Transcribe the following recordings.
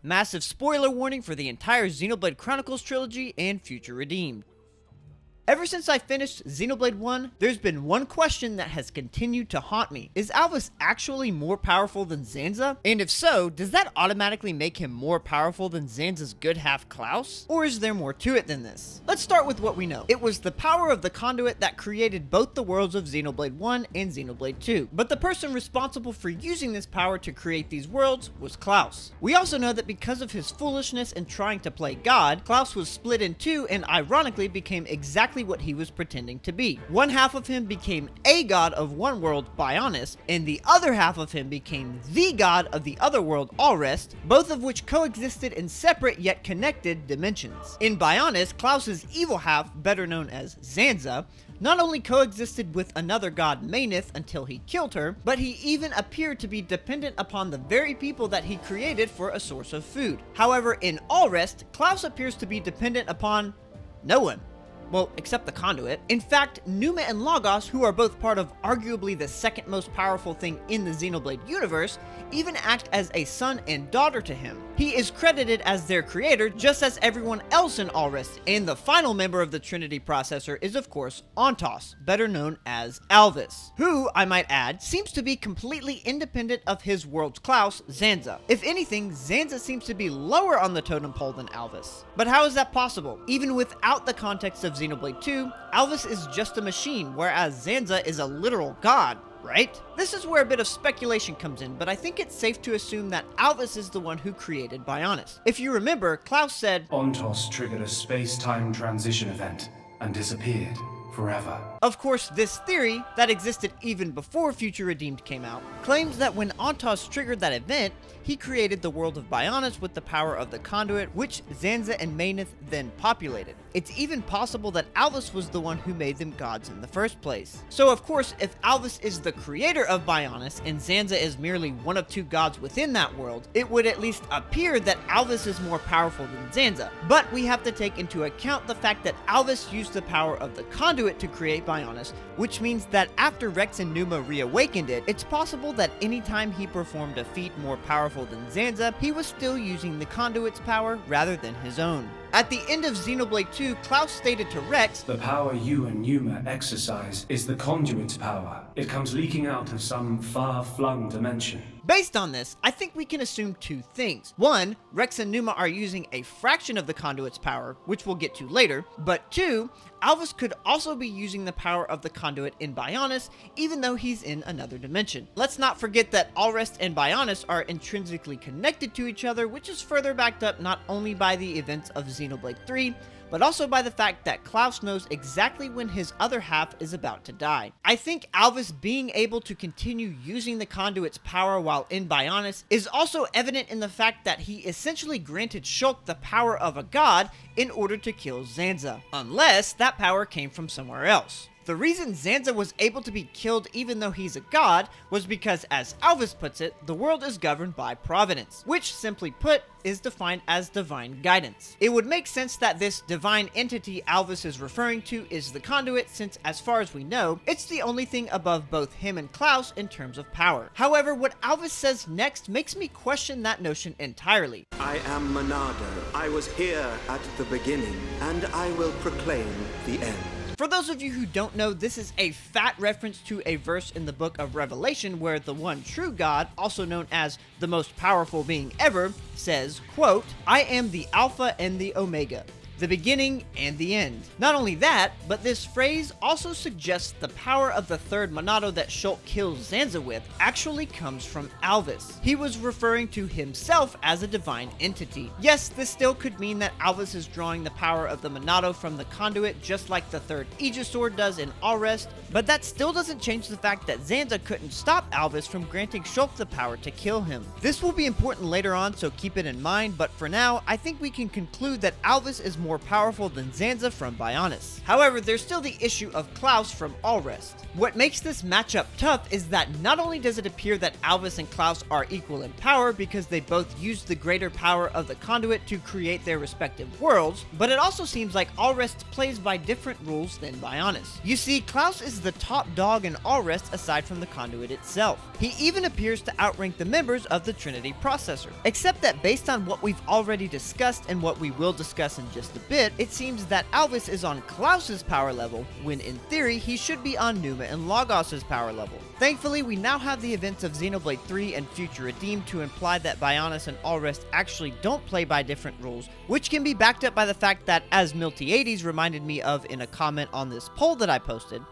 Massive spoiler warning for the entire Xenoblade Chronicles trilogy and Future Redeemed. Ever since I finished Xenoblade 1, there's been one question that has continued to haunt me. Is Alvis actually more powerful than Zanza? And if so, does that automatically make him more powerful than Zanza's good half Klaus? Or is there more to it than this? Let's start with what we know. It was the power of the conduit that created both the worlds of Xenoblade 1 and Xenoblade 2. But the person responsible for using this power to create these worlds was Klaus. We also know that because of his foolishness in trying to play God, Klaus was split in two and ironically became exactly what he was pretending to be. One half of him became a god of one world, Bionis, and the other half of him became the god of the other world, Alvis, both of which coexisted in separate yet connected dimensions. In Bionis, Klaus's evil half, better known as Zanza, not only coexisted with another god, Mainith, until he killed her, but he even appeared to be dependent upon the very people that he created for a source of food. However, in Alvis, Klaus appears to be dependent upon no one. Well, except the conduit. In fact, Numa and Logos, who are both part of arguably the second most powerful thing in the Xenoblade universe, even act as a son and daughter to him. He is credited as their creator, just as everyone else in Alvis, and the final member of the Trinity processor is of course Ontos, better known as Alvis, who, I might add, seems to be completely independent of his world's Klaus, Zanza. If anything, Zanza seems to be lower on the totem pole than Alvis. But how is that possible? Even without the context of Xenoblade 2, Alvis is just a machine, whereas Zanza is a literal god, right? This is where a bit of speculation comes in, but I think it's safe to assume that Alvis is the one who created Bionis. If you remember, Klaus said, Ontos triggered a space-time transition event and disappeared forever. Of course, this theory, that existed even before Future Redeemed came out, claims that when Ontos triggered that event, he created the world of Bionis with the power of the conduit, which Zanza and Mainith then populated. It's even possible that Alvis was the one who made them gods in the first place. So of course, if Alvis is the creator of Bionis and Zanza is merely one of two gods within that world, it would at least appear that Alvis is more powerful than Zanza. But we have to take into account the fact that Alvis used the power of the conduit to create Bionis, which means that after Rex and Numa reawakened it, it's possible that anytime he performed a feat more powerful than Zanza, he was still using the conduit's power rather than his own. At the end of Xenoblade 2, Klaus stated to Rex, "The power you and Numa exercise is the conduit's power. It comes leaking out of some far-flung dimension." Based on this, I think we can assume two things. One, Rex and Numa are using a fraction of the conduit's power, which we'll get to later, but two, Alvis could also be using the power of the conduit in Bionis, even though he's in another dimension. Let's not forget that Alrest and Bionis are intrinsically connected to each other, which is further backed up not only by the events of Xenoblade 3, but also by the fact that Klaus knows exactly when his other half is about to die. I think Alvis being able to continue using the conduit's power while in Bionis is also evident in the fact that he essentially granted Shulk the power of a god in order to kill Zanza, unless that power came from somewhere else. The reason Zanza was able to be killed even though he's a god was because, as Alvis puts it, the world is governed by providence, which simply put is defined as divine guidance. It would make sense that this divine entity Alvis is referring to is the conduit, since as far as we know, it's the only thing above both him and Klaus in terms of power. However, what Alvis says next makes me question that notion entirely. I am Monado. I was here at the beginning, and I will proclaim the end. For those of you who don't know, this is a fat reference to a verse in the book of Revelation where the one true God, also known as the most powerful being ever, says, quote, "I am the Alpha and the Omega, the beginning and the end." Not only that, but this phrase also suggests the power of the third Monado that Shulk kills Zanza with actually comes from Alvis. He was referring to himself as a divine entity. Yes, this still could mean that Alvis is drawing the power of the Monado from the conduit just like the third Aegis Sword does in Alrest, but that still doesn't change the fact that Zanza couldn't stop Alvis from granting Shulk the power to kill him. This will be important later on, so keep it in mind, but for now, I think we can conclude that Alvis is more powerful than Zanza from Bionis. However, there's still the issue of Klaus from Alrest. What makes this matchup tough is that not only does it appear that Alvis and Klaus are equal in power because they both used the greater power of the conduit to create their respective worlds, but it also seems like Alrest plays by different rules than Bionis. You see, Klaus is is the top dog in all rest aside from the Conduit itself. He even appears to outrank the members of the Trinity Processor. Except that based on what we've already discussed and what we will discuss in just a bit, it seems that Alvis is on Klaus's power level, when in theory he should be on Numa and Logos's power level. Thankfully, we now have the events of Xenoblade 3 and Future Redeemed to imply that Bionis and Allrest actually don't play by different rules, which can be backed up by the fact that, as Milty80s reminded me of in a comment on this poll that I posted,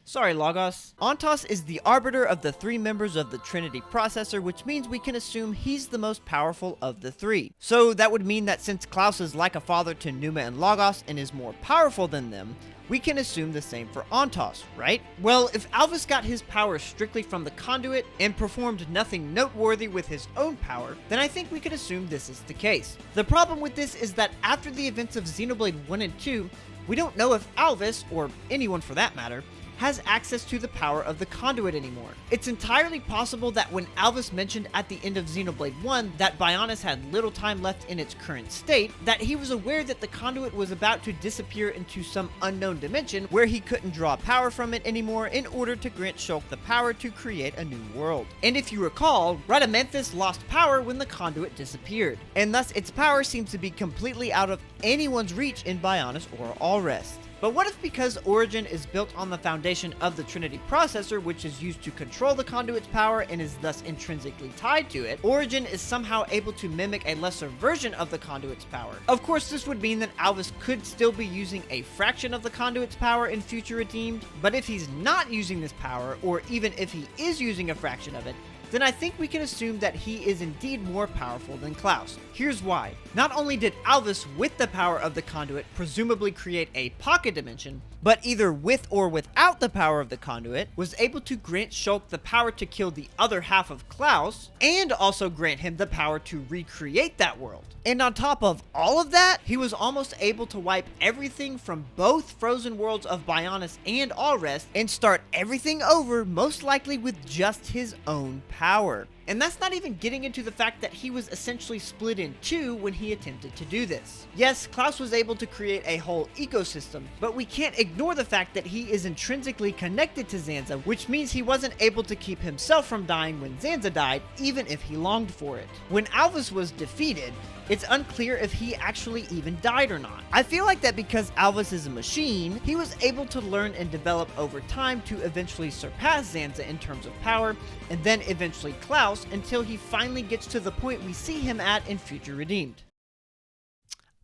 sorry Logos, Ontos is the arbiter of the 3 members of the Trinity Processor, which means we can assume he's the most powerful of the 3. So that would mean that since Klaus is like a father to Numa and Logos and is more powerful than them, we can assume the same for Ontos, right? Well, if Alvis got his power strictly from the Conduit and performed nothing noteworthy with his own power, then I think we could assume this is the case. The problem with this is that after the events of Xenoblade 1 and 2, we don't know if Alvis, or anyone for that matter, has access to the power of the Conduit anymore. It's entirely possible that when Alvis mentioned at the end of Xenoblade 1 that Bionis had little time left in its current state, that he was aware that the Conduit was about to disappear into some unknown dimension where he couldn't draw power from it anymore in order to grant Shulk the power to create a new world. And if you recall, Rhadamanthus lost power when the Conduit disappeared, and thus its power seems to be completely out of anyone's reach in Bionis or Allrest. But what if, because Origin is built on the foundation of the Trinity Processor, which is used to control the Conduit's power and is thus intrinsically tied to it, Origin is somehow able to mimic a lesser version of the Conduit's power? Of course, this would mean that Alvis could still be using a fraction of the Conduit's power in Future Redeemed, but if he's not using this power, or even if he is using a fraction of it, then I think we can assume that he is indeed more powerful than Klaus. Here's why. Not only did Alvis, with the power of the Conduit, presumably create a pocket dimension, but either with or without the power of the Conduit, was able to grant Shulk the power to kill the other half of Klaus, and also grant him the power to recreate that world. And on top of all of that, he was almost able to wipe everything from both frozen worlds of Bionis and Allrest and start everything over, most likely with just his own power. And that's not even getting into the fact that he was essentially split in two when he attempted to do this. Yes, Klaus was able to create a whole ecosystem, but we can't ignore the fact that he is intrinsically connected to Zanza, which means he wasn't able to keep himself from dying when Zanza died, even if he longed for it. When Alvis was defeated, it's unclear if he actually even died or not. I feel like that because Alvis is a machine, he was able to learn and develop over time to eventually surpass Zanza in terms of power, and then eventually Klaus, until he finally gets to the point we see him at in Future Redeemed.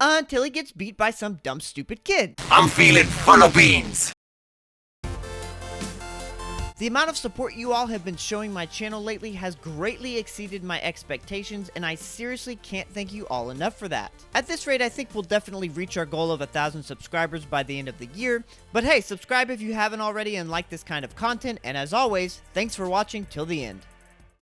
Until he gets beat by some dumb stupid kid. I'm feeling full of beans. The amount of support you all have been showing my channel lately has greatly exceeded my expectations, and I seriously can't thank you all enough for that. At this rate, I think we'll definitely reach our goal of 1,000 subscribers by the end of the year, but hey, subscribe if you haven't already and like this kind of content, and as always, thanks for watching till the end.